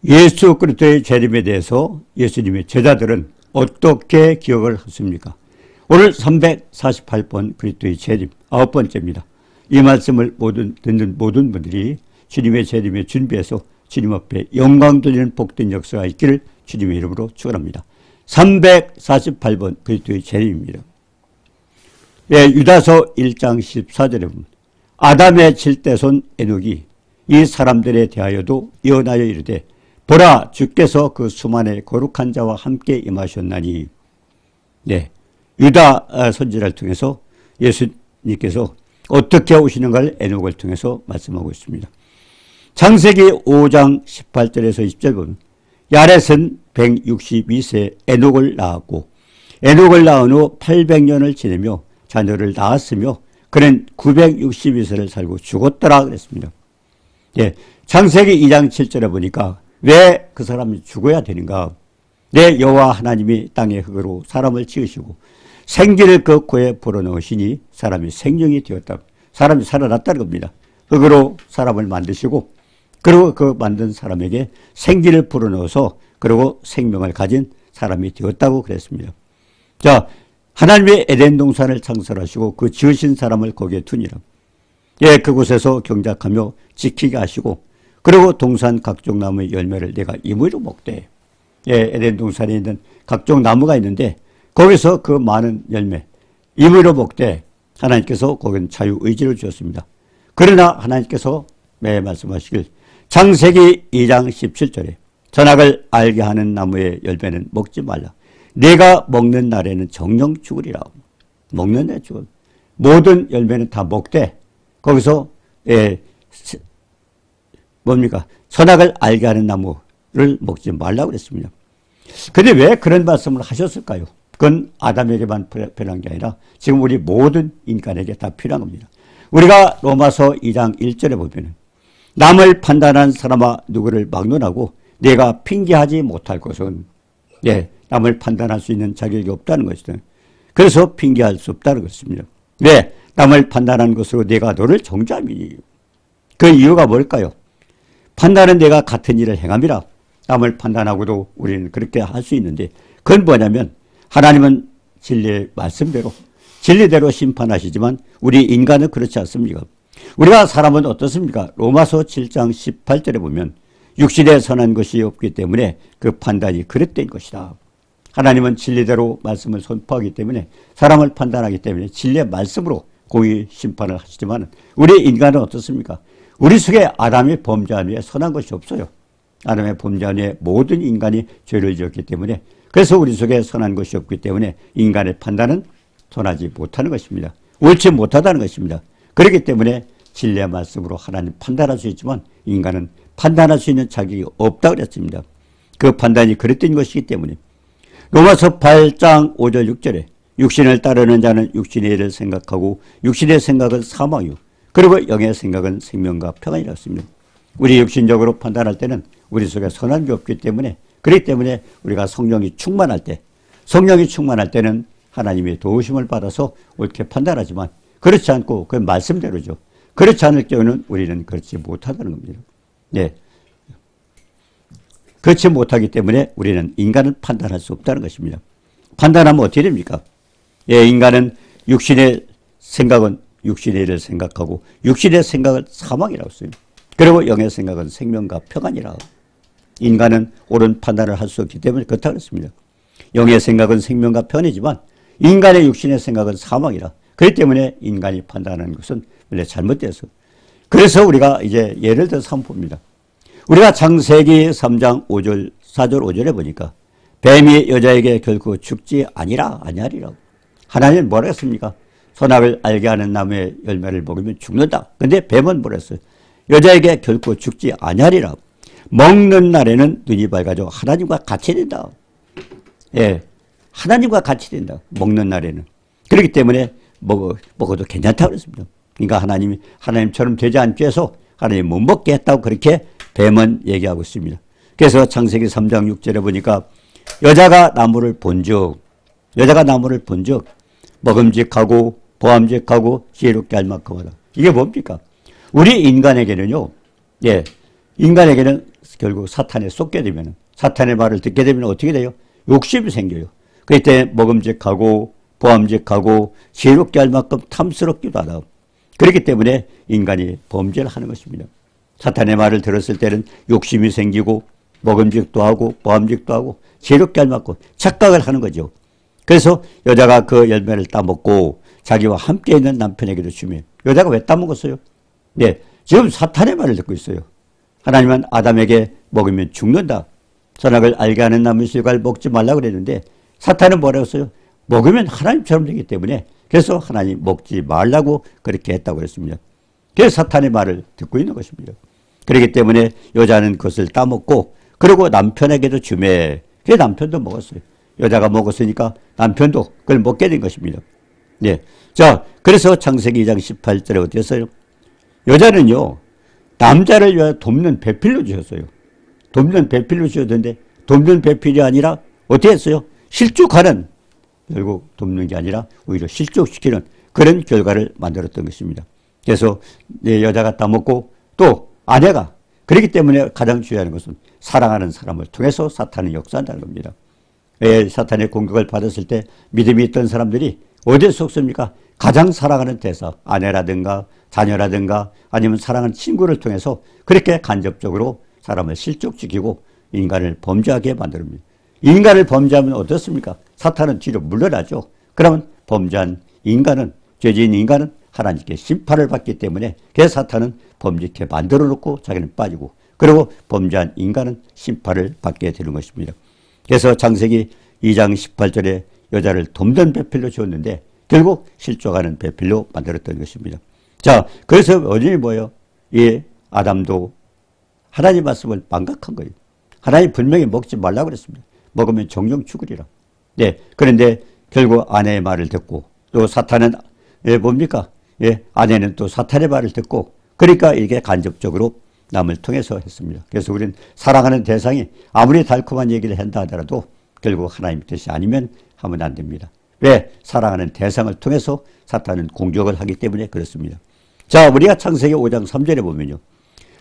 예수 그리스도의 재림에 대해서 예수님의 제자들은 어떻게 기억을 했습니까? 오늘 348번 그리스도의 재림 9번째입니다. 이 말씀을 듣는 모든 분들이 주님의 재림에 준비해서 주님 앞에 영광 돌리는 복된 역사가 있기를 주님의 이름으로 축원합니다. 348번 그리스도의 재림입니다. 예, 유다서 1장 14절에 보면 아담의 7대손 에녹이 이 사람들에 대하여도 예언하여 이르되 보라 주께서 그 수만의 거룩한 자와 함께 임하셨나니. 네, 유다 선지자를 통해서 예수님께서 어떻게 오시는가를 에녹을 통해서 말씀하고 있습니다. 창세기 5장 18절에서 20절 보면 야렛은 162세 에녹을 낳았고 에녹을 낳은 후 800년을 지내며 자녀를 낳았으며 그는 962세를 살고 죽었더라 그랬습니다. 예, 창세기 2장 7절에 보니까 왜 그 사람이 죽어야 되는가? 내 여호와 하나님이 땅의 흙으로 사람을 지으시고 생기를 그 코에 불어넣으시니 사람이 생명이 되었다. 사람이 살아났다는 겁니다. 흙으로 사람을 만드시고 그리고 그 만든 사람에게 생기를 불어넣어서 그리고 생명을 가진 사람이 되었다고 그랬습니다. 자, 하나님의 에덴 동산을 창설하시고 그 지으신 사람을 거기에 두니라. 예, 그곳에서 경작하며 지키게 하시고 그리고 동산 각종 나무의 열매를 내가 임의로 먹되. 예, 에덴 동산에 있는 각종 나무가 있는데 거기서 그 많은 열매 임의로 먹되 하나님께서 거기는 자유의지를 주었습니다. 그러나 하나님께서 매 말씀하시길 창세기 2장 17절에 선악을 알게 하는 나무의 열매는 먹지 말라. 내가 먹는 날에는 정령 죽으리라. 먹는 날 죽을. 모든 열매는 다 먹되 거기서 뭡니까? 선악을 알게 하는 나무를 먹지 말라고 그랬습니다. 그런데 왜 그런 말씀을 하셨을까요? 그건 아담에게만 필요한 게 아니라 지금 우리 모든 인간에게 다 필요한 겁니다. 우리가 로마서 2장 1절에 보면 남을 판단한 사람아 누구를 막론하고 내가 핑계하지 못할 것은 남을 판단할 수 있는 자격이 없다는 것이다. 그래서 핑계할 수 없다는 것입니다. 왜? 남을 판단한 것으로 내가 너를 정죄함이니. 그 이유가 뭘까요? 판단은 내가 같은 일을 행함이라. 남을 판단하고도 우리는 그렇게 할 수 있는데 그건 뭐냐면 하나님은 진리의 말씀대로 진리대로 심판하시지만 우리 인간은 그렇지 않습니까? 우리가 사람은 어떻습니까? 로마서 7장 18절에 보면 육신에 선한 것이 없기 때문에 그 판단이 그릇된 것이다. 하나님은 진리대로 말씀을 선포하기 때문에 사람을 판단하기 때문에 진리의 말씀으로 공의 심판을 하시지만 우리 인간은 어떻습니까? 우리 속에 아담이 범죄한 후에 선한 것이 없어요. 아담의 범죄한 후에 모든 인간이 죄를 지었기 때문에 그래서 우리 속에 선한 것이 없기 때문에 인간의 판단은 선하지 못하는 것입니다. 옳지 못하다는 것입니다. 그렇기 때문에 진리의 말씀으로 하나님 판단할 수 있지만 인간은 판단할 수 있는 자격이 없다고 그랬습니다. 그 판단이 그릇된 것이기 때문에 로마서 8장 5절 6절에 육신을 따르는 자는 육신의 일을 생각하고 육신의 생각은 사망이요 그리고 영의 생각은 생명과 평안이라고 했습니다. 우리 육신적으로 판단할 때는 우리 속에 선한 게 없기 때문에 그렇기 때문에 우리가 성령이 충만할 때는 하나님의 도우심을 받아서 옳게 판단하지만 그렇지 않고 그 말씀대로죠. 그렇지 않을 경우는 우리는 그렇지 못하다는 겁니다. 네. 그렇지 못하기 때문에 우리는 인간을 판단할 수 없다는 것입니다. 판단하면 어떻게 됩니까? 예, 인간은 육신의 생각은 육신의 일을 생각하고 육신의 생각은 사망이라고 써요. 그리고 영의 생각은 생명과 평안이라고. 인간은 옳은 판단을 할 수 없기 때문에 그렇다고 했습니다. 영의 생각은 생명과 평안이지만 인간의 육신의 생각은 사망이라. 그렇기 때문에 인간이 판단하는 것은 원래 잘못돼서. 그래서 우리가 이제 예를 들어서 한번 봅니다. 우리가 창세기 3장 5절, 4절 5절에 보니까 뱀이 여자에게 결코 죽지 아니하리라고. 하나님은 뭐라 했습니까? 선악을 알게 하는 나무의 열매를 먹으면 죽는다. 근데 뱀은 뭐라 했어요? 여자에게 결코 죽지 아니하리라고. 먹는 날에는 눈이 밝아져 하나님과 같이 된다. 예, 하나님과 같이 된다. 먹는 날에는. 그렇기 때문에 먹어도 괜찮다고 그랬습니다. 그러니까 하나님처럼 되지 않기 위해서 하나님 못 먹게 했다고 그렇게 뱀은 얘기하고 있습니다. 그래서 창세기 3장 6절에 보니까 여자가 나무를 본즉 먹음직하고 보암직하고 지혜롭게 할 만큼하다. 이게 뭡니까? 우리 인간에게는요, 예, 인간에게는 결국 사탄에 속게 되면, 사탄의 말을 듣게 되면 어떻게 돼요? 욕심이 생겨요. 그때 먹음직하고 보암직하고 지혜롭게 할 만큼 탐스럽기도 하다. 그렇기 때문에 인간이 범죄를 하는 것입니다. 사탄의 말을 들었을 때는 욕심이 생기고 먹음직도 하고 보암직도 하고 지혜롭게 할 만큼 착각을 하는 거죠. 그래서 여자가 그 열매를 따먹고 자기와 함께 있는 남편에게도 주며, 여자가 왜 따먹었어요? 네, 지금 사탄의 말을 듣고 있어요. 하나님은 아담에게 먹으면 죽는다. 선악을 알게 하는 나무 실과를 먹지 말라고 그랬는데 사탄은 뭐라고 했어요? 먹으면 하나님처럼 되기 때문에, 그래서 하나님 먹지 말라고 그렇게 했다고 그랬습니다. 그래서 사탄의 말을 듣고 있는 것입니다. 그렇기 때문에 여자는 그것을 따먹고 그리고 남편에게도 주매, 그래서 남편도 먹었어요. 여자가 먹었으니까 남편도 그걸 먹게 된 것입니다. 네. 자, 그래서 창세기 2장 18절에 어떻게 했어요? 여자는요, 남자를 위하여 돕는 배필로 주셨어요. 돕는 배필로 주셨는데, 돕는 배필이 아니라 어떻게 했어요? 실족하는, 결국 돕는 게 아니라 오히려 실족시키는 그런 결과를 만들었던 것입니다. 그래서 여자가 따먹고 또 아내가, 그렇기 때문에 가장 중요한 것은 사랑하는 사람을 통해서 사탄은 역사한다는 겁니다. 사탄의 공격을 받았을 때 믿음이 있던 사람들이 어디에 속습니까? 가장 사랑하는 대사, 아내라든가 자녀라든가 아니면 사랑하는 친구를 통해서 그렇게 간접적으로 사람을 실족시키고 인간을 범죄하게 만듭니다. 인간을 범죄하면 어떻습니까? 사탄은 뒤로 물러나죠. 그러면 범죄한 인간은, 죄지은 인간은 하나님께 심판을 받기 때문에 그래서 사탄은 범죄케 만들어 놓고 자기는 빠지고, 그리고 범죄한 인간은 심판을 받게 되는 것입니다. 그래서 창세기 2장 18절에 여자를 돕는 배필로 주었는데 결국 실족하는 배필로 만들었던 것입니다. 자, 그래서 원인이 뭐예요? 이 아담도 하나님 말씀을 망각한 거예요. 하나님 분명히 먹지 말라고 그랬습니다. 먹으면 정령 죽으리라. 네. 그런데 결국 아내의 말을 듣고 또 사탄은 뭡니까? 아내는 또 사탄의 말을 듣고, 그러니까 이게 간접적으로 남을 통해서 했습니다. 그래서 우리는 사랑하는 대상이 아무리 달콤한 얘기를 한다 하더라도 결국 하나님의 뜻이 아니면 하면 안 됩니다. 왜? 사랑하는 대상을 통해서 사탄은 공격을 하기 때문에 그렇습니다. 자, 우리가 창세기 5장 3절에 보면요.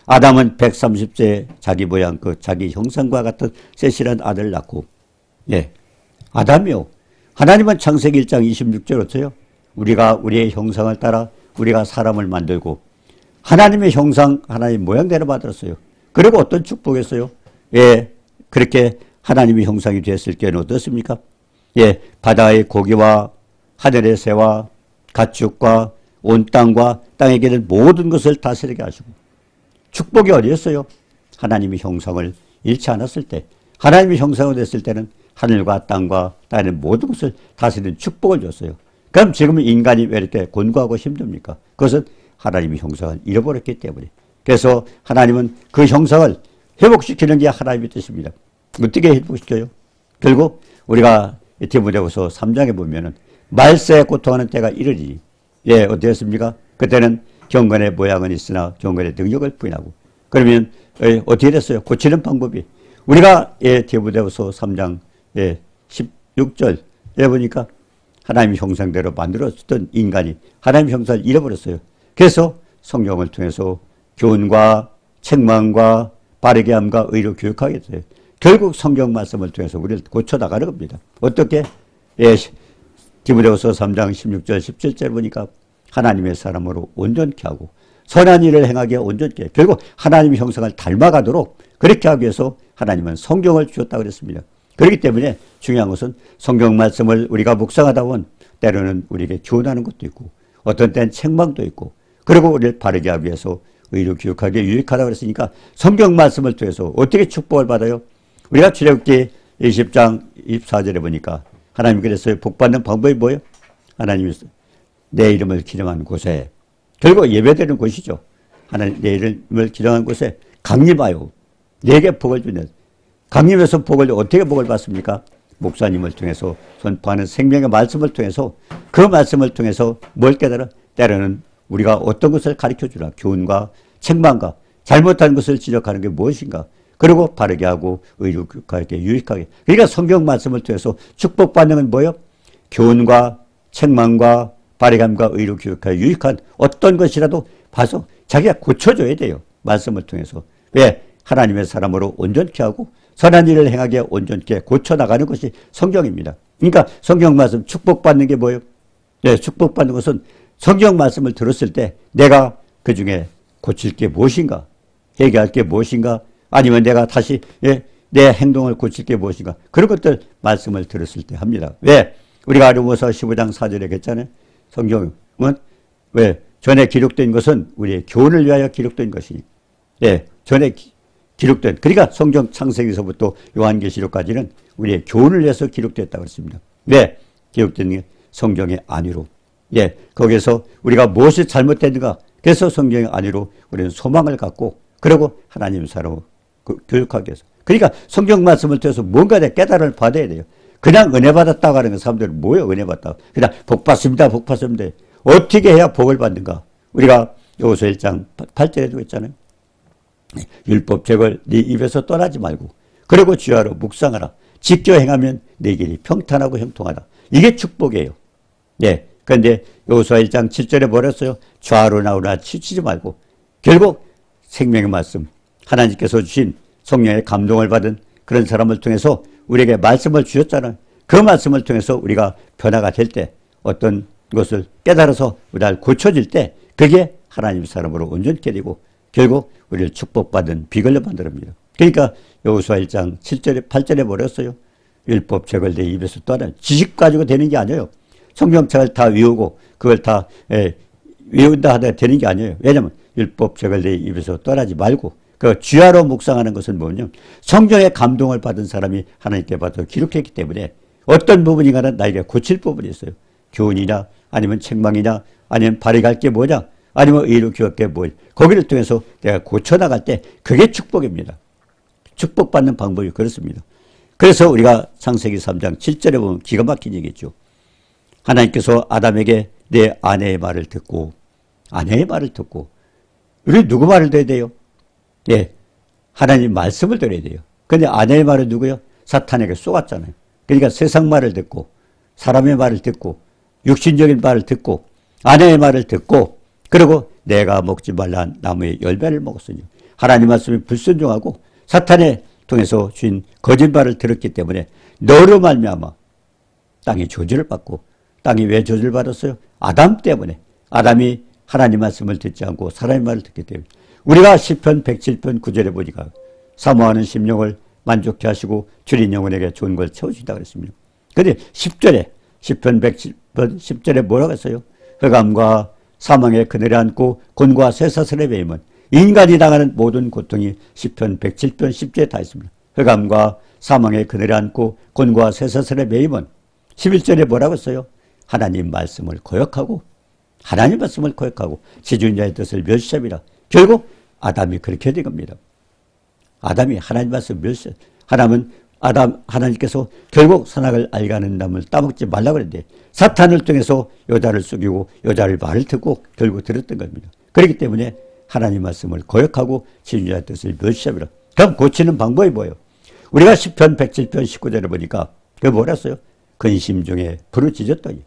아담은 130세에 자기 모양, 자기 형상과 같은 셋이라는 아들을 낳고, 아담이요. 하나님은 창세기 1장 26절 어때요? 우리가 우리의 형상을 따라 우리가 사람을 만들고 하나님의 형상, 하나님의 모양대로 만들었어요. 그리고 어떤 축복이었어요? 그렇게 하나님의 형상이 됐을 때는 어떻습니까? 바다의 고기와 하늘의 새와 가축과 온 땅과 땅에 계는 모든 것을 다스리게 하시고, 축복이 어디였어요? 하나님의 형상을 잃지 않았을 때, 하나님의 형상이 됐을 때는 하늘과 땅과 땅의 모든 것을 다스리는 축복을 줬어요. 그럼 지금 인간이 왜 이렇게 곤고하고 힘듭니까? 그것은 하나님의 형상을 잃어버렸기 때문에. 그래서 하나님은 그 형상을 회복시키는 게 하나님의 뜻입니다. 어떻게 회복시켜요? 결국 우리가 디모데후서 3장에 보면은 말세에 고통하는 때가 이르리니, 어떻습니까? 그때는 경건의 모양은 있으나 경건의 능력을 부인하고, 그러면 어떻게 됐어요? 고치는 방법이, 우리가 디모데후서 3장 16절에 보니까 하나님의 형상대로 만들었던 인간이 하나님의 형상을 잃어버렸어요. 그래서 성경을 통해서 교훈과 책망과 바르게 함과 의로 교육하게 돼요. 결국 성경 말씀을 통해서 우리를 고쳐나가는 겁니다. 어떻게? 디모데후서 3장 16절 17절 보니까 하나님의 사람으로 온전케 하고 선한 일을 행하게 온전케, 결국 하나님의 형상을 닮아가도록 그렇게 하기 위해서 하나님은 성경을 주셨다고 그랬습니다. 그렇기 때문에 중요한 것은 성경 말씀을 우리가 묵상하다 보면 때로는 우리에게 교훈하는 것도 있고 어떤 때는 책망도 있고, 그리고 우리를 바르게 하기 위해서 의로 교육하게 유익하다고 그랬으니까 성경 말씀을 통해서 어떻게 축복을 받아요? 우리가 출애굽기 20장 24절에 보니까 하나님이 그랬어요. 복받는 방법이 뭐예요? 하나님이 내 이름을 기념하는 곳에, 결국 예배되는 곳이죠. 하나님 내 이름을 기념하는 곳에 강림하여 내게 복을 주는, 강림에서 복을, 어떻게 복을 받습니까? 목사님을 통해서 선포하는 생명의 말씀을 통해서, 그 말씀을 통해서 뭘 깨달아? 때로는 우리가 어떤 것을 가르쳐주라. 교훈과 책망과 잘못한 것을 지적하는 게 무엇인가? 그리고 바르게 하고 의롭게 유익하게. 그러니까 성경 말씀을 통해서 축복받는 건 뭐예요? 교훈과 책망과 바르게 함과 의로 교육하여 유익한 어떤 것이라도 봐서 자기가 고쳐줘야 돼요. 말씀을 통해서. 왜? 하나님의 사람으로 온전케 하고 선한 일을 행하게 온전케 고쳐나가는 것이 성경입니다. 그러니까 성경 말씀 축복받는 게 뭐예요? 네, 축복받는 것은 성경 말씀을 들었을 때 내가 그 중에 고칠 게 무엇인가? 해결할 게 무엇인가? 아니면 내가 다시 내 행동을 고칠 게 무엇인가? 그런 것들 말씀을 들었을 때 합니다. 왜? 우리가 아르모서 15장 4절에 했잖아요. 성경은 왜? 전에 기록된 것은 우리의 교훈을 위하여 기록된 것이니. 예, 전에 기록된, 그러니까 성경 창세기서부터 요한계시록까지는 우리의 교훈을 위해서 기록됐다고 했습니다. 왜? 기록된 게 성경의 안위로. 예, 거기에서 우리가 무엇이 잘못됐는가? 그래서 성경의 안위로 우리는 소망을 갖고, 그리고 하나님 사람으로 교육하기 위해서. 그러니까 성경 말씀을 통해서 뭔가 내 깨달음을 받아야 돼요. 그냥 은혜 받았다고 하는 사람들은 뭐예요? 은혜 받다고. 그냥 복 받습니다. 복 받습니다. 어떻게 해야 복을 받는가? 우리가 여호수아 1장 8절에도 했잖아요. 율법책을 네 입에서 떠나지 말고 그리고 주야로 묵상하라. 지켜 행하면 내 길이 평탄하고 형통하다. 이게 축복이에요. 네. 그런데 여호수아 1장 7절에 뭐랬어요? 좌로 나오나 치치지 말고 결국 생명의 말씀 하나님께서 주신 성령의 감동을 받은 그런 사람을 통해서 우리에게 말씀을 주셨잖아요. 그 말씀을 통해서 우리가 변화가 될 때 어떤 것을 깨달아서 우리가 고쳐질 때 그게 하나님 사람으로 온전케 되고 결국 우리를 축복받은 비결로 만듭니다. 그러니까 여호수아 1장 7절에 8절에 뭐랬어요? 율법책을 내 입에서 떠나 지식 가지고 되는 게 아니에요. 성경책을 다 외우고 그걸 다 외운다 하다 되는 게 아니에요. 왜냐하면 율법책을 내 입에서 떠나지 말고 그 주야로 묵상하는 것은 뭐냐면 성경의 감동을 받은 사람이 하나님께 받아 기록했기 때문에 어떤 부분인가는 나에게 고칠 부분이 있어요. 교훈이냐 아니면 책망이냐 아니면 발휘할 게 뭐냐 아니면 의로 기억할 게 뭐냐 거기를 통해서 내가 고쳐나갈 때 그게 축복입니다. 축복받는 방법이 그렇습니다. 그래서 우리가 창세기 3장 7절에 보면 기가 막힌 얘기죠. 하나님께서 아담에게 내 아내의 말을 듣고 아내의 말을 듣고 우리 누구 말을 들어야 돼요? 예, 하나님 말씀을 들어야 돼요. 근데 아내의 말은 누구요? 사탄에게 쏘았잖아요. 그러니까 세상 말을 듣고 사람의 말을 듣고 육신적인 말을 듣고 아내의 말을 듣고 그리고 내가 먹지 말란 나무의 열매를 먹었으니 하나님 말씀에 불순종하고 사탄에 통해서 주인 거짓말을 들었기 때문에 너로 말미암아 땅이 저주를 받고 땅이 왜 저주를 받았어요? 아담 때문에 아담이 하나님 말씀을 듣지 않고 사람의 말을 듣기 때문에 우리가 시편 107편 9절에 보니까 사모하는 심령을 만족케 하시고 줄인 영혼에게 좋은 걸 채우신다 그랬습니다. 그런데 10절에 시편 107편 10절에 뭐라고 했어요? 흑암과 사망의 그늘에 앉고 곤과 쇠사슬에 매임은 인간이 당하는 모든 고통이 시편 107편 10절에 다 있습니다. 흑암과 사망의 그늘에 앉고 곤과 쇠사슬에 매임은 11절에 뭐라고 했어요? 하나님 말씀을 거역하고 하나님 말씀을 거역하고 지존자의 뜻을 멸시함이라. 결국 아담이 그렇게 된 겁니다. 아담이 하나님 말씀을 멸시. 하나님께서 결국 선악을 알게 하는 나무를 따먹지 말라고 그랬는데 사탄을 통해서 여자를 속이고 여자를 말을 듣고 결국 들었던 겁니다. 그렇기 때문에 하나님 말씀을 거역하고 지존자의 뜻을 멸시함이라. 그럼 고치는 방법이 뭐예요? 우리가 시편 107편 19절에 보니까 그게 뭐랬어요? 근심 중에 부르짖었더니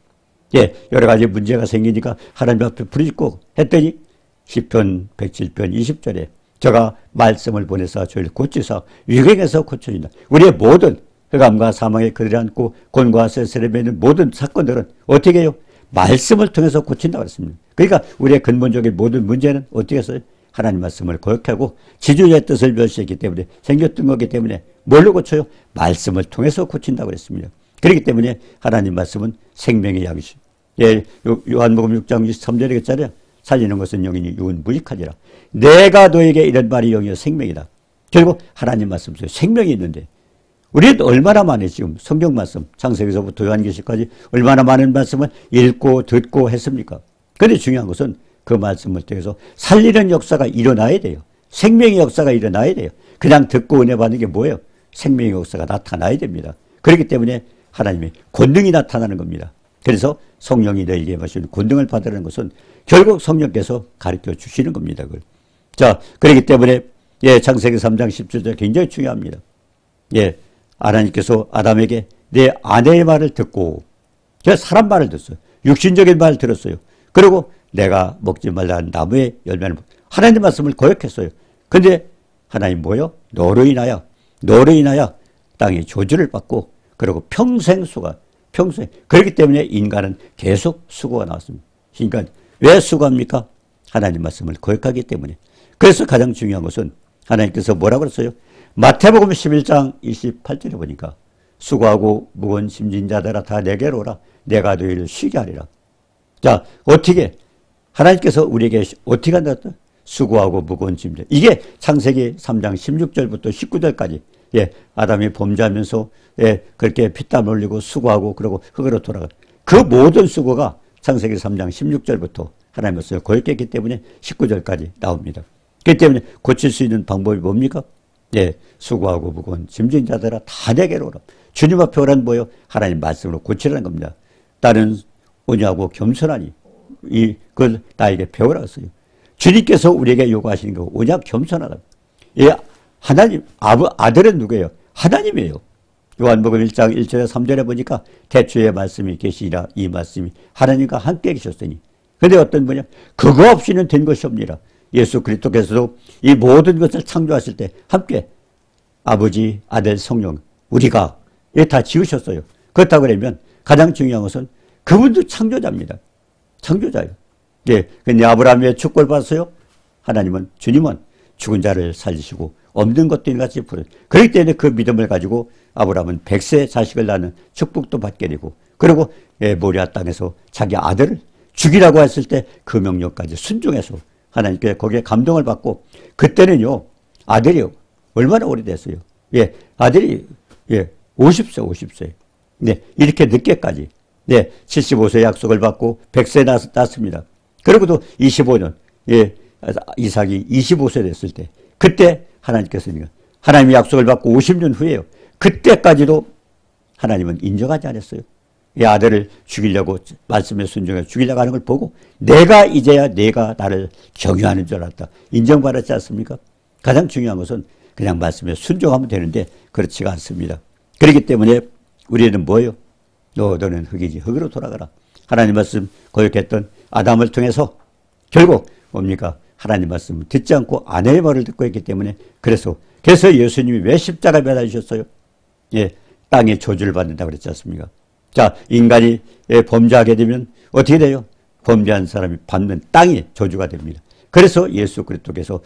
예, 여러 가지 문제가 생기니까 하나님 앞에 부르짖고 했더니 시편 107편 20절에 저가 말씀을 보내사 저희를 고치사 위경에서 고쳐진다. 우리의 모든 흑암과 사망의 그늘에 앉고 곤과 쇠슬에 매는 모든 사건들은 어떻게 해요? 말씀을 통해서 고친다고 했습니다. 그러니까 우리의 근본적인 모든 문제는 어떻게 했어요? 하나님 말씀을 거역하고 지주자의 뜻을 멸시했기 때문에 생겼던 거기 때문에 뭘로 고쳐요? 말씀을 통해서 고친다고 했습니다. 그렇기 때문에 하나님 말씀은 생명의 약이시. 예, 요한복음 6장 23절에 했잖아요. 살리는 것은 영이니 육은 무익하니라. 내가 너에게 이런 말이 영이요 생명이다. 결국 하나님 말씀 속에 생명이 있는데 우리는 얼마나 많이 지금 성경 말씀 창세기서부터 요한계시까지 얼마나 많은 말씀을 읽고 듣고 했습니까? 그런데 중요한 것은 그 말씀을 통해서 살리는 역사가 일어나야 돼요. 생명의 역사가 일어나야 돼요. 그냥 듣고 은혜 받는 게 뭐예요? 생명의 역사가 나타나야 됩니다. 그렇기 때문에 하나님의 권능이 나타나는 겁니다. 그래서 성령이 너에게 마시는 권능을 받으라는 것은 결국 성령께서 가르쳐 주시는 겁니다. 그걸. 자, 그렇기 때문에 예, 창세기 3장 10절에 굉장히 중요합니다. 예, 하나님께서 아담에게 내 아내의 말을 듣고 제가 사람 말을 듣었어요. 육신적인 말을 들었어요. 그리고 내가 먹지 말라는 나무의 열매를 하나님 말씀을 거역했어요. 그런데 하나님 뭐요? 너로 인하여 땅이 저주를 받고 그리고 평생 그렇기 때문에 인간은 계속 수고가 나왔습니다. 그러니까 왜 수고합니까? 하나님 말씀을 거역하기 때문에. 그래서 가장 중요한 것은 하나님께서 뭐라고 그랬어요? 마태복음 11장 28절에 보니까 수고하고 무거운 짐진 자들아 다 내게로 오라. 내가 너희를 쉬게 하리라. 자, 어떻게 하나님께서 우리에게 어떻게 한다? 수고하고 무거운 짐들. 이게 창세기 3장 16절부터 19절까지 아담이 범죄하면서 그렇게 피땀 흘리고 수고하고 그러고 흙으로 돌아가. 그 모든 수고가 창세기 3장 16절부터 하나님의 말씀을 거역했기 때문에 19절까지 나옵니다. 그렇기 때문에 고칠 수 있는 방법이 뭡니까? 수고하고 무거운 짐진 자들아 다 내게로 오라. 주님 앞에 오라는 뭐예요? 하나님 말씀으로 고치라는 겁니다. 나는 온유하고 겸손하니 그걸 나에게 배우라 했어요. 주님께서 우리에게 요구하시는 거 온유하고 겸손하다. 하나님 아들은 누구예요? 하나님이에요. 요한복음 1장 1절에 3절에 보니까 태초에 말씀이 계시니라. 이 말씀이 하나님과 함께 계셨으니. 그런데 어떤 분이냐? 그거 없이는 된 것이 없니라. 예수 그리스도께서도 이 모든 것을 창조하실 때 함께 아버지, 아들, 성령 우리가 다 지으셨어요. 그렇다고 그러면 가장 중요한 것은 그분도 창조자입니다. 창조자예요. 근데 아브라함이 왜 축복을 받았어요? 주님은 죽은 자를 살리시고 없는 것들이 같이 부르. 그렇기 때문에 그 믿음을 가지고 아브라함은 100세 자식을 낳는 축복도 받게 되고, 그리고 모리아 땅에서 자기 아들을 죽이라고 했을 때 그 명령까지 순종해서 하나님께 거기에 감동을 받고, 그때는요 아들이 얼마나 오래됐어요? 아들이 50세. 이렇게 늦게까지 75세 약속을 받고 100세 낳습니다. 그리고도 25년 이삭이 25세 됐을 때, 그때 하나님께서 하나님의 약속을 받고 50년 후에요. 그때까지도 하나님은 인정하지 않았어요. 이 아들을 죽이려고 말씀에 순종해서 죽이려고 하는 걸 보고 내가 나를 경유하는 줄 알았다. 인정받았지 않습니까? 가장 중요한 것은 그냥 말씀에 순종하면 되는데 그렇지가 않습니다. 그렇기 때문에 우리는 뭐예요? 너는 흙이지 흙으로 돌아가라. 하나님 말씀 거역했던 아담을 통해서 결국 뭡니까? 하나님 말씀 듣지 않고 아내의 말을 듣고 있기 때문에 그래서 예수님이 왜 십자가에 매달리셨어요? 땅에 저주를 받는다고 그랬지 않습니까? 자, 인간이 범죄하게 되면 어떻게 돼요? 범죄한 사람이 받는 땅이 저주가 됩니다. 그래서 예수 그리스도께서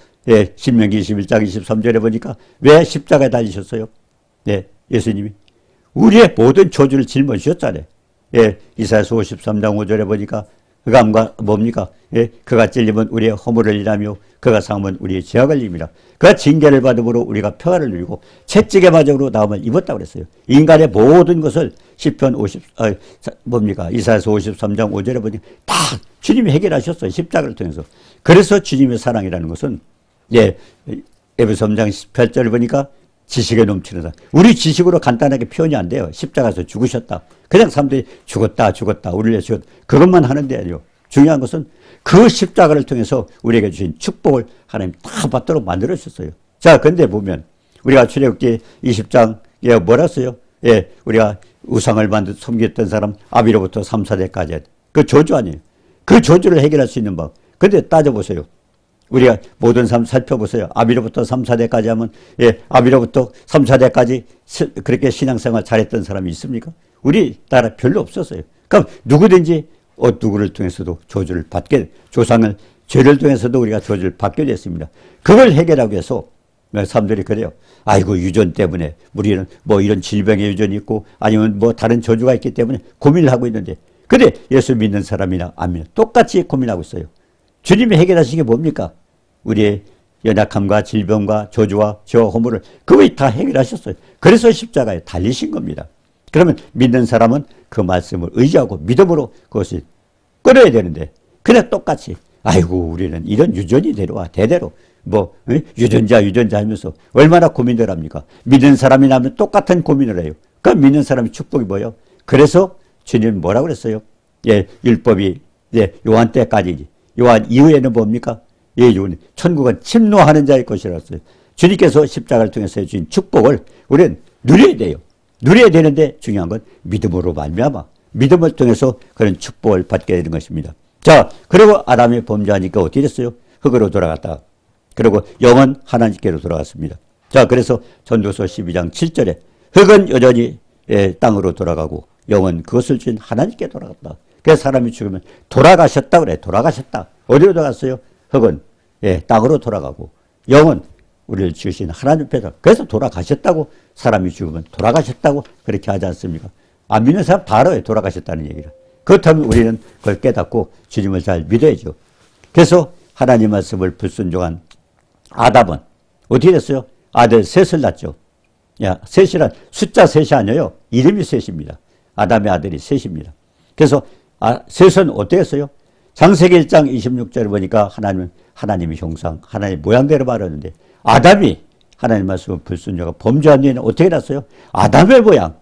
신명기 21장 23절에 보니까 왜 십자가에 달리셨어요? 예수님이 우리의 모든 저주를 짊어지셨잖아요. 이사야서 53장 5절에 보니까 그가 뭡니까? 그가 찔리면 우리의 허물을 일하며 그가 상하면 우리의 죄악을 입니다. 그가 징계를 받음으로 우리가 평안을 누리고 채찍의 마적으로 나음을 입었다고 그랬어요. 인간의 모든 것을 시편 이사야서 53장 5절에 보니까 다 주님이 해결하셨어요. 십자가를 통해서. 그래서 주님의 사랑이라는 것은 에베소 3장 18절을 보니까 지식에 넘치는 사람. 우리 지식으로 간단하게 표현이 안 돼요. 십자가에서 죽으셨다. 그냥 사람들이 죽었다. 우리를 위해 죽었다. 그것만 하는 데 아니에요. 중요한 것은 그 십자가를 통해서 우리에게 주신 축복을 하나님 다 받도록 만들어주셨어요. 자, 근데 보면 우리가 출애굽기 20장에 뭐라 써요? 우리가 우상을 섬겼던 사람 아비로부터 3, 4대까지 그 저주 아니에요. 그 저주를 해결할 수 있는 법. 근데 따져보세요. 우리가 모든 삶 살펴보세요. 아비로부터 3, 4대까지 하면 아비로부터 3, 4대까지 그렇게 신앙생활 잘했던 사람이 있습니까? 우리나라 별로 없었어요. 그럼 누구든지 누구를 통해서도 저주를 받게, 죄를 통해서도 우리가 저주를 받게 됐습니다. 그걸 해결하기 위해서 사람들이 그래요. 아이고 유전 때문에 우리는 뭐 이런 질병의 유전이 있고 아니면 뭐 다른 저주가 있기 때문에 고민을 하고 있는데, 근데 예수 믿는 사람이나 안 믿는 똑같이 고민하고 있어요. 주님이 해결하신 게 뭡니까? 우리의 연약함과 질병과 저주와 죄와 허물을 그걸 다 해결하셨어요. 그래서 십자가에 달리신 겁니다. 그러면 믿는 사람은 그 말씀을 의지하고 믿음으로 그것을 끌어야 되는데, 그냥 똑같이 아이고 우리는 이런 유전이 내려와 대대로 유전자 하면서 얼마나 고민을 합니까? 믿는 사람이 나면 똑같은 고민을 해요. 그럼 믿는 사람의 축복이 뭐예요? 그래서 주님은 뭐라고 그랬어요? 율법이 요한 때까지지. 요한 이후에는 뭡니까? 천국은 침노하는 자의 것이라고 했어요. 주님께서 십자가를 통해서 해주신 축복을 우리는 누려야 돼요. 누려야 되는데 중요한 건 믿음으로 말미암아 믿음을 통해서 그런 축복을 받게 되는 것입니다. 자, 그리고 아담이 범죄하니까 어떻게 됐어요? 흙으로 돌아갔다. 그리고 영은 하나님께로 돌아갔습니다. 자, 그래서 전도서 12장 7절에 흙은 여전히 땅으로 돌아가고 영은 그것을 주신 하나님께 돌아갔다. 그래서 사람이 죽으면 돌아가셨다 그래. 돌아가셨다. 어디로 돌아갔어요? 흙은 땅으로 돌아가고 영은 우리를 지으신 하나님 앞에서 그래서 돌아가셨다고. 사람이 죽으면 돌아가셨다고 그렇게 하지 않습니까? 안 믿는 사람 다 알아요. 돌아가셨다는 얘기를. 그렇다면 우리는 그걸 깨닫고 주님을 잘 믿어야죠. 그래서 하나님 말씀을 불순종한 아담은 어떻게 됐어요? 아들 셋을 낳죠. 야, 셋이란 숫자 셋이 아니에요. 이름이 셋입니다. 아담의 아들이 셋입니다. 그래서 셋은 어떻게 했어요? 창세기 1장 26절을 보니까 하나님의 형상, 하나님의 모양대로 말하는데 아담이 하나님 말씀을 불순종하고 범죄한 뒤에는 어떻게 났어요? 아담의 모양,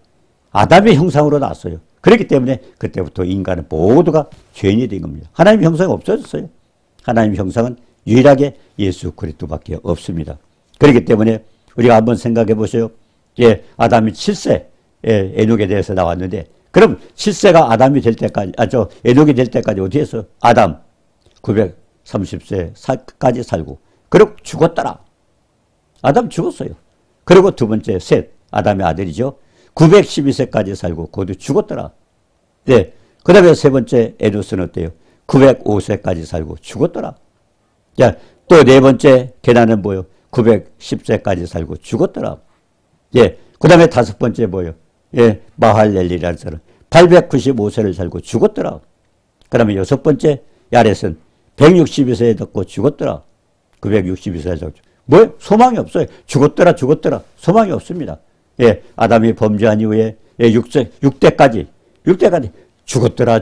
아담의 형상으로 났어요. 그렇기 때문에 그때부터 인간은 모두가 죄인이 된 겁니다. 하나님의 형상이 없어졌어요. 하나님의 형상은 유일하게 예수 그리스도밖에 없습니다. 그렇기 때문에 우리가 한번 생각해 보세요. 아담이 7세 에녹에 대해서 나왔는데 그럼 7세가 아담이 될 때까지 에녹이 될 때까지 어떻게 했어요? 아담 930세까지 살고 그리고 죽었더라. 아담 죽었어요. 그리고 두 번째 셋 아담의 아들이죠. 912세까지 살고 그것도 죽었더라. 네. 그 다음에 세 번째 에노스는 어때요? 905세까지 살고 죽었더라. 야, 또 네 번째 게나는 뭐요? 910세까지 살고 죽었더라. 예. 그 다음에 다섯 번째 뭐요? 마할렐리라는 사람 895세를 살고 죽었더라. 그 다음에 여섯 번째 야렛은 162세에 듣고 죽었더라. 962세에 살고 뭐요? 소망이 없어요. 죽었더라. 소망이 없습니다. 아담이 범죄한 이후에 6대까지 죽었더라.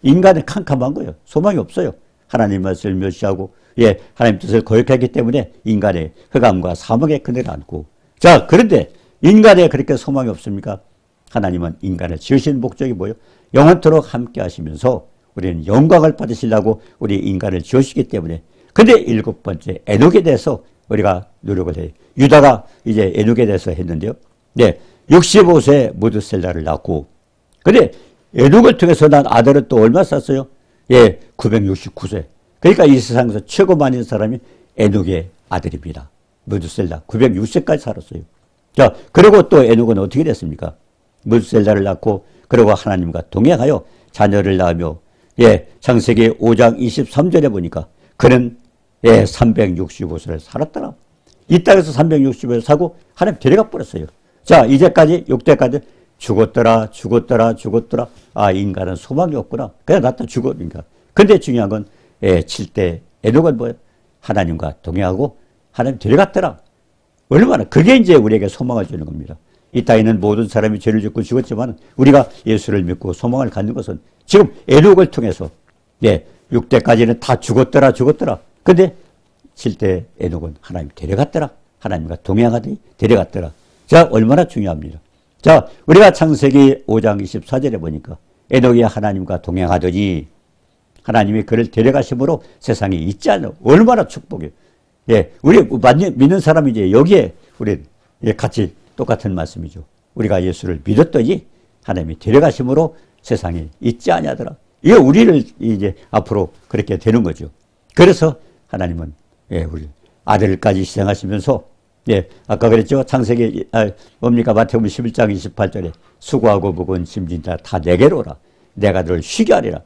인간은 캄캄한 거예요. 소망이 없어요. 하나님 말씀을 멸시하고 하나님 뜻을 거역하기 때문에 인간의 흑암과 사망의 그늘을 안고 자, 그런데 인간에 그렇게 소망이 없습니까? 하나님은 인간을 지으신 목적이 뭐예요? 영원토록 함께 하시면서 우리는 영광을 받으시려고 우리 인간을 지으시기 때문에 근데 일곱 번째 에녹에 대해서 우리가 노력을 해요. 유다가 이제 에녹에 대해서 했는데요. 65세 무드셀라를 낳고 근데 에녹을 통해서 난 아들은 또 얼마 쌌어요? 969세. 그러니까 이 세상에서 최고 많은 사람이 에녹의 아들입니다. 무드셀라 906세까지 살았어요. 자, 그리고 또 에녹은 어떻게 됐습니까? 무드셀라를 낳고 그리고 하나님과 동행하여 자녀를 낳으며 창세기 5장 23절에 보니까 그는 365세를 살았더라. 이 땅에서 365세를 사고 하나님 데려가 버렸어요. 자, 이제까지 6대까지 죽었더라. 아, 인간은 소망이 없구나. 그냥 나도 죽으니까. 근데 중요한 건 7대 에녹은 뭐예요? 하나님과 동행하고 하나님 데려갔더라. 얼마나 그게 이제 우리에게 소망을 주는 겁니다. 이 땅에는 모든 사람이 죄를 짓고 죽었지만 우리가 예수를 믿고 소망을 갖는 것은 지금 에녹을 통해서 6대까지는 다 죽었더라. 근데 7대 에녹은 하나님 데려갔더라. 하나님과 동행하더니 데려갔더라. 자, 얼마나 중요합니다. 자, 우리가 창세기 5장 24절에 보니까 에녹이 하나님과 동행하더니 하나님이 그를 데려가심으로 세상에 있지 않아. 얼마나 축복이에요. 우리 믿는 사람이 이제 여기에 우리 같이 똑같은 말씀이죠. 우리가 예수를 믿었더니 하나님이 데려가심으로 세상에 있지 아니하더라. 이게 우리를 이제 앞으로 그렇게 되는 거죠. 그래서 하나님은 우리 아들까지 희생하시면서 아까 그랬죠. 창세기 뭡니까? 마태복음 11장 28절에 수고하고 무거운 짐진 자 다 내게로 오라. 내가 너를 쉬게 하리라.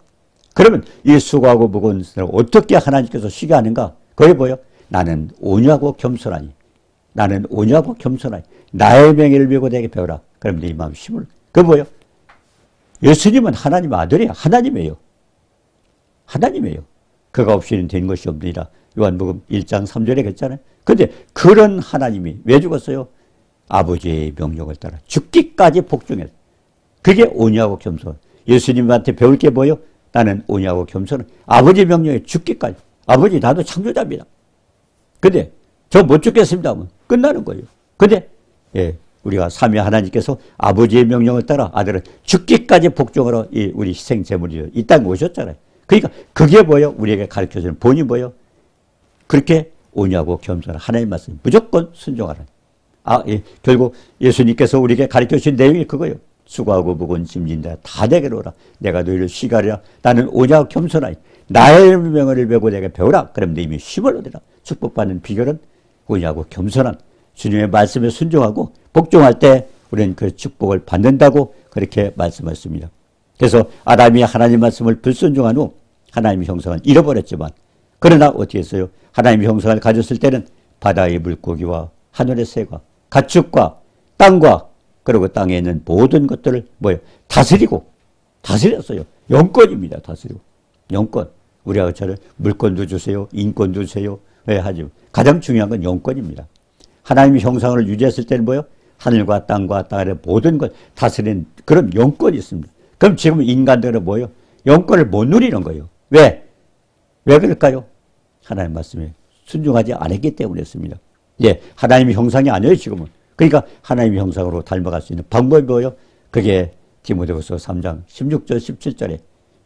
그러면 이 수고하고 무거운 짐을 어떻게 하나님께서 쉬게 하는가? 거기 보여. 나는 온유하고 겸손하니. 나의 명예를 비고 내게 배우라. 그럼 네 마음 힘을. 그거 뭐예요? 예수님은 하나님 아들이야. 하나님이에요. 그가 없이는 된 것이 없느니라. 요한복음 1장 3절에 그랬잖아요. 근데 그런 하나님이 왜 죽었어요? 아버지의 명령을 따라 죽기까지 복종했어요. 그게 온유하고 겸손. 예수님한테 배울 게 뭐예요? 나는 온유하고 겸손은 아버지 명령에 죽기까지. 아버지 나도 창조자입니다. 근데 저 못 죽겠습니다 하면 끝나는 거예요. 근데 우리가 삼위 하나님께서 아버지의 명령을 따라 아들은 죽기까지 복종하러 우리 희생 제물이 이 땅에 오셨잖아요. 그러니까 그게 뭐예요? 우리에게 가르쳐주는 본이 뭐예요? 그렇게 온유하고 겸손한 하나님 말씀 무조건 순종하라. 결국 예수님께서 우리에게 가르쳐주신 내용이 그거예요. 수고하고 무거운 짐진 자 다 내게로 오라. 내가 너희를 쉬게 하리라. 나는 온유하고 겸손하니 나의 명을 배우고 내가 배우라. 그럼 네 힘이 힘을 얻으라. 축복받는 비결은 뭐냐고 겸손한 주님의 말씀에 순종하고 복종할 때 우리는 그 축복을 받는다고 그렇게 말씀하셨습니다. 그래서 아담이 하나님 말씀을 불순종한 후 하나님의 형상을 잃어버렸지만 그러나 어떻게 했어요? 하나님의 형상을 가졌을 때는 바다의 물고기와 하늘의 새가 가축과 땅과 그리고 땅에 있는 모든 것들을 다스렸어요. 영권입니다. 다스리고. 영권. 우리가 그처럼 물권도 주세요. 인권도 주세요. 왜 하죠? 가장 중요한 건 영권입니다. 하나님의 형상을 유지했을 때는 뭐예요? 하늘과 땅과 땅의 모든 것 다스리는 그런 영권이 있습니다. 그럼 지금 인간들은 뭐예요? 영권을 못 누리는 거예요. 왜? 왜 그럴까요? 하나님 말씀에 순종하지 않았기 때문이었습니다. 예, 하나님의 형상이 아니에요, 지금은. 그러니까 하나님의 형상으로 닮아갈 수 있는 방법이 뭐예요? 그게 디모데후서 3장 16절 17절에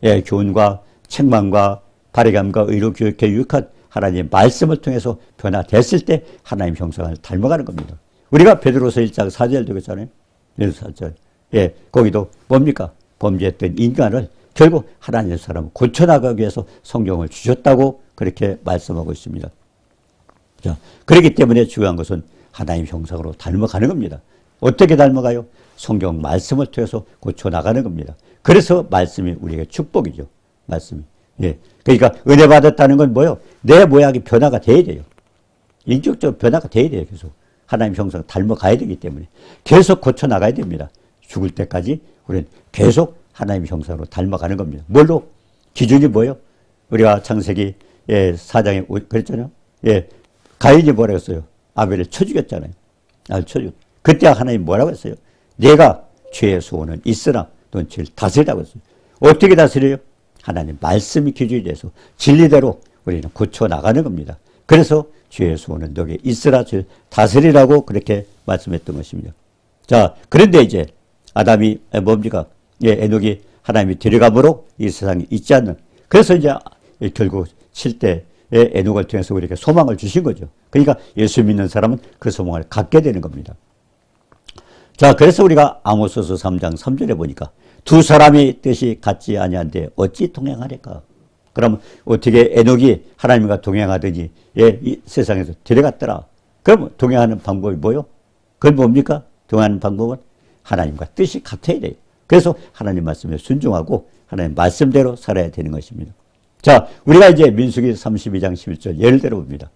예, 교훈과 책망과 바르감과 의로 교육해 유익한 하나님의 말씀을 통해서 변화됐을 때 하나님의 형상을 닮아가는 겁니다. 우리가 베드로서 1장 4절도 그랬잖아요. 4절. 예, 거기도 뭡니까? 범죄했던 인간을 결국 하나님의 사람을 고쳐나가기 위해서 성경을 주셨다고 그렇게 말씀하고 있습니다. 자, 그렇기 때문에 중요한 것은 하나님의 형상으로 닮아가는 겁니다. 어떻게 닮아가요? 성경 말씀을 통해서 고쳐나가는 겁니다. 그래서 말씀이 우리에게 축복이죠. 말씀이. 예. 그러니까 은혜 받았다는 건 뭐예요? 내 모양이 변화가 돼야 돼요. 인격적으로 변화가 돼야 돼요. 계속. 하나님 형상 닮아가야 되기 때문에 계속 고쳐나가야 됩니다. 죽을 때까지 우리는 계속 하나님의 형상으로 닮아가는 겁니다. 뭘로? 기준이 뭐예요? 우리가 창세기 4장에 그랬잖아요. 예, 가인이 뭐라고 했어요? 아벨을 쳐 죽였잖아요. 그때 하나님 뭐라고 했어요? 내가 죄의 소원은 있으나 넌 죄를 다스리라고 했어요. 어떻게 다스려요? 하나님 말씀이 기준이 돼서 진리대로 우리는 고쳐나가는 겁니다. 그래서 죄의 소원은 너에게 있으라 죄를 다스리라고 그렇게 말씀했던 것입니다. 자, 그런데 이제 아담이 뭡니까? 예, 에녹이 하나님이 데려감으로 이 세상에 있지 않는. 그래서 이제 결국 7대의 에녹을 통해서 우리에게 소망을 주신 거죠. 그러니까 예수 믿는 사람은 그 소망을 갖게 되는 겁니다. 자, 그래서 우리가 아모스서 3장 3절에 보니까 두 사람의 뜻이 같지 아니한데 어찌 동행하리까? 그럼 어떻게 에녹이 하나님과 동행하더니 예, 이 세상에서 데려갔더라. 그럼 동행하는 방법이 뭐요? 그건 뭡니까? 동행하는 방법은 하나님과 뜻이 같아야 돼요. 그래서 하나님 말씀에 순종하고 하나님 말씀대로 살아야 되는 것입니다. 자, 우리가 이제 민수기 32장 11절 예를 들어 봅니다.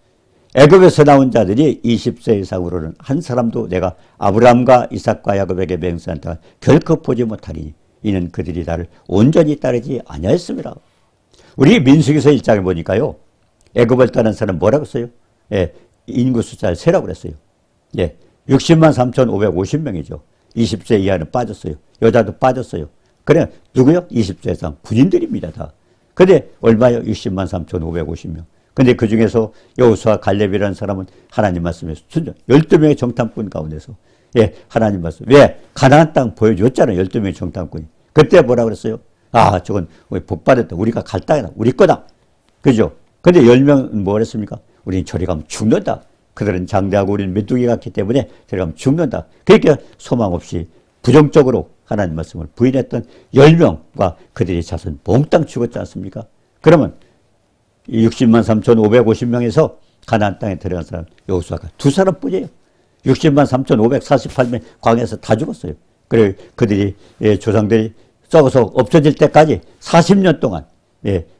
애굽에서 나온 자들이 20세 이상으로는 한 사람도 내가 아브라함과 이삭과 야곱에게 맹세한 땅을 결코 보지 못하리니 이는 그들이 나를 온전히 따르지 아니하였습니다. 우리 민수기서 1장에 보니까요. 애굽을 떠난 사람 뭐라고 써요? 예, 인구 숫자를 세라고 그랬어요. 예, 60만 3,550명이죠. 20세 이하는 빠졌어요. 여자도 빠졌어요. 그래, 누구요? 20세 이상 군인들입니다, 다. 근데 얼마요? 60만 3,550명. 근데 그 중에서 여호수아 갈렙이라는 사람은 하나님 말씀에 순종, 12명의 정탐꾼 가운데서, 예, 하나님 말씀. 왜? 가나안 땅 보여줬잖아요, 12명의 정탐꾼이. 그때 뭐라 그랬어요? 아, 저건 우리 복 받았다. 우리가 갈 땅이다. 우리 거다. 그죠? 근데 10명은 뭐 그랬습니까? 우리는 저리 가면 죽는다. 그들은 장대하고 우리는 메뚜기 같기 때문에 저리 가면 죽는다. 그러니까 소망 없이 부정적으로 하나님 말씀을 부인했던 10명과 그들의 자손 몽땅 죽었지 않습니까? 그러면 60만 3,550명에서 가나안 땅에 들어간 사람 여호수아가 두 사람뿐이에요. 60만 3,548명 광야에서 다 죽었어요. 그래 그들이 조상들이 썩어서 없어질 때까지 40년 동안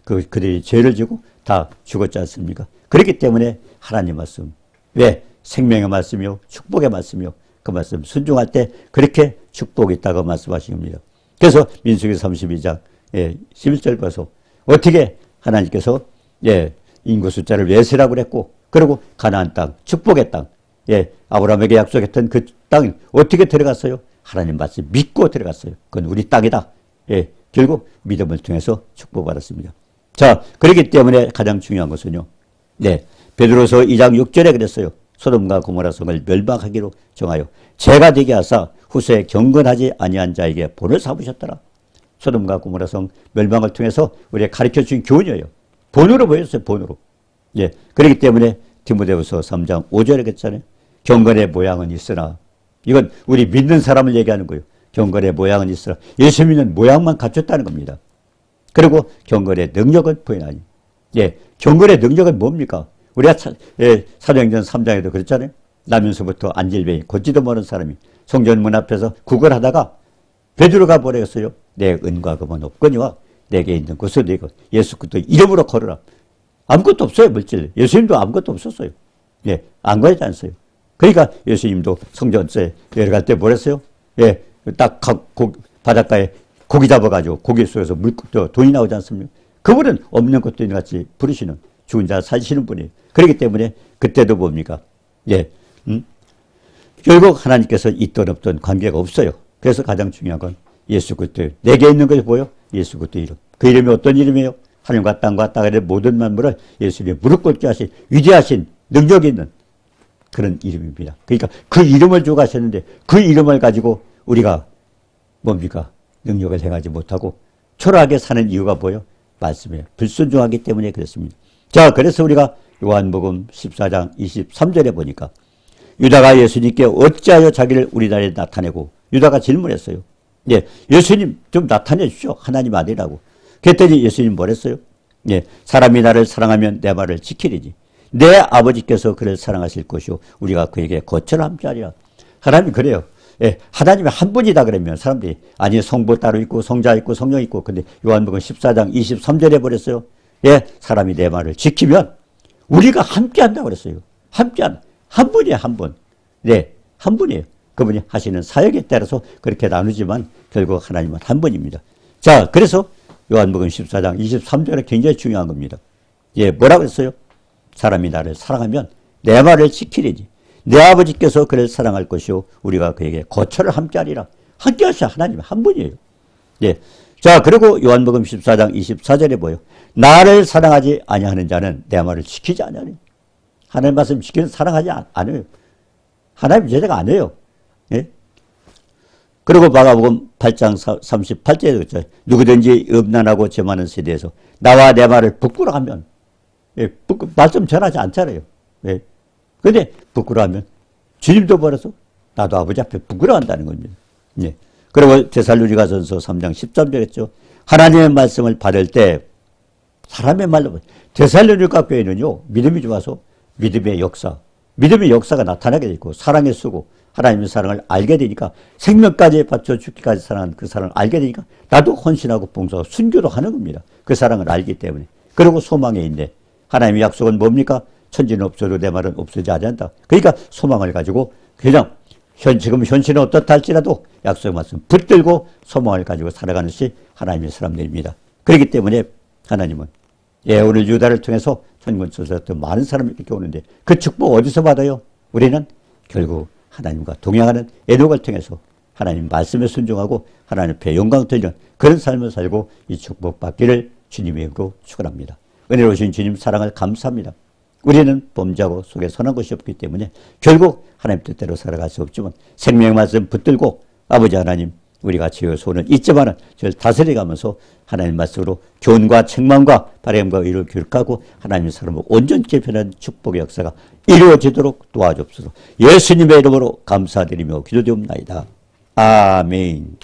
그들이 죄를 지고 다 죽었지 않습니까? 그렇기 때문에 하나님 말씀, 왜? 생명의 말씀이요 축복의 말씀이요 그 말씀 순종할 때 그렇게 축복이 있다고 말씀하신 겁니다. 그래서 민수기 32장 11절 봐서 어떻게 하나님께서 인구 숫자를 외세라고 그랬고 그리고 가나안 땅, 축복의 땅, 아브라함에게 약속했던 그 땅 어떻게 들어갔어요? 하나님 말씀 믿고 들어갔어요. 그건 우리 땅이다. 결국 믿음을 통해서 축복받았습니다. 자, 그렇기 때문에 가장 중요한 것은요. 베드로서 2장 6절에 그랬어요. 소돔과 고모라 성을 멸망하기로 정하여 죄가 되게 하사 후세에 경건하지 아니한 자에게 본을 삼으셨더라. 소돔과 고모라 성 멸망을 통해서 우리가 가르쳐준 교훈이에요. 본으로 보였어요. 본으로. 그렇기 때문에 디모데후서 3장 5절에 그랬잖아요. 경건의 모양은 있으나 이건 우리 믿는 사람을 얘기하는 거예요. 경건의 모양은 있으나 예수 믿는 모양만 갖췄다는 겁니다. 그리고 경건의 능력은 부인하니. 예, 경건의 능력은 뭡니까? 우리가 사도행전 3장에도 그랬잖아요. 나면서부터 안질병이 걷지도 못하는 사람이 성전문 앞에서 구걸하다가 베드로가 뭐랬어요? 내 은과 금은 없거니와 내게 있는 것을 내고 예수 그리스도 이름으로 걸어라. 아무것도 없어요, 물질. 예수님도 아무것도 없었어요. 예, 안 구하지 않았어요. 그러니까 예수님도 성전에 내려갈 때 뭐랬어요? 예, 딱 바닷가에 고기 잡아가지고 고기 속에서 돈이 나오지 않습니까? 그분은 없는 것도 같이 부르시는 죽은 자 살리시는 분이에요. 그렇기 때문에 그때도 뭡니까? 예, 결국 하나님께서 있던 없던 관계가 없어요. 그래서 가장 중요한 건 예수 그리스도 내게 있는 것이 뭐예요? 예수 그리스도 이름. 그 이름이 어떤 이름이에요? 하늘과 땅과 땅의 모든 만물을 예수님이 무릎 꿇게 하신 위대하신 능력이 있는 그런 이름입니다. 그러니까 그 이름을 주고 가셨는데 그 이름을 가지고 우리가 뭡니까? 능력을 행하지 못하고 초라하게 사는 이유가 뭐예요? 말씀에 불순종하기 때문에 그렇습니다. 자, 그래서 우리가 요한복음 14장 23절에 보니까 유다가 예수님께 어찌하여 자기를 우리나라에 나타내고 유다가 질문했어요. 예, 예수님 좀 나타내 주십시오. 하나님 아니라고. 그랬더니 예수님 뭐랬어요? 예, 사람이 나를 사랑하면 내 말을 지키리지. 내 아버지께서 그를 사랑하실 것이요 우리가 그에게 거처를 함께 하리라. 하나님이 그래요. 예, 하나님이 한 분이다 그러면 사람들이 아니 성부 따로 있고 성자 있고 성령 있고 근데 요한복음 14장 23절에 버렸어요. 예, 사람이 내 말을 지키면 우리가 함께 한다고 그랬어요. 함께 한 분이에요, 한 분. 네, 한 분이에요. 그분이 하시는 사역에 따라서 그렇게 나누지만 결국 하나님은 한 분입니다. 자, 그래서 요한복음 14장 23절에 굉장히 중요한 겁니다. 예, 뭐라고 했어요? 사람이 나를 사랑하면 내 말을 지키리지. 내 아버지께서 그를 사랑할 것이요 우리가 그에게 거처를 함께하리라. 함께하셔. 하나님 한 분이에요. 예. 자, 그리고 요한복음 14장 24절에 뭐예요? 나를 사랑하지 아니하는 자는 내 말을 지키지 아니하니. 하나님 말씀 지키는 사랑하지 않아요. 하나님 제자가 안 해요. 예? 그리고 마가복음 8장 38절에 그랬죠. 누구든지 음란하고 죄많은 세대에서 나와 내 말을 부끄러워하면 예, 말씀 전하지 않잖아요. 예. 근데 부끄러워하면 주님도 버려서 나도 아버지 앞에 부끄러워한다는 겁니다. 예. 그리고 데살로니가전서 3장 13절 했죠. 하나님의 말씀을 받을 때 사람의 말로 데살로니가 교회는요. 믿음이 좋아서 믿음의 역사가 나타나게 되고 사랑에 쓰고 하나님의 사랑을 알게 되니까 생명까지 바쳐 죽기까지 사랑하는 그 사랑을 알게 되니까 나도 헌신하고 봉사하고 순교도 하는 겁니다. 그 사랑을 알기 때문에. 그리고 소망에 있네. 하나님의 약속은 뭡니까? 천지는 없어도 내 말은 없어지지 않는다. 그러니까 소망을 가지고 그냥 지금 현실은 어떻다 할지라도 약속의 말씀 붙들고 소망을 가지고 살아가는 것이 하나님의 사람들입니다. 그렇기 때문에 하나님은 오늘 유다를 통해서 천군천사에 많은 사람이 이렇게 오는데 그 축복 어디서 받아요? 우리는 결국 하나님과 동행하는 에녹을 통해서 하나님 말씀에 순종하고 하나님 앞에 영광 돌리는 그런 삶을 살고 이 축복 받기를 주님의 이름으로 축원합니다. 은혜로우신 주님 사랑을 감사합니다. 우리는 범죄하고 속에 선한 것이 없기 때문에 결국 하나님 뜻대로 살아갈 수 없지만 생명의 말씀 붙들고 아버지 하나님 우리가 지어 손은 있지만은 저를 다스려가면서 하나님 말씀으로 교훈과 책망과 바람과 의를 교육하고 하나님의 사람을 온전히 개편하는 축복의 역사가 이루어지도록 도와주옵소서. 예수님의 이름으로 감사드리며 기도드립니다. 아멘.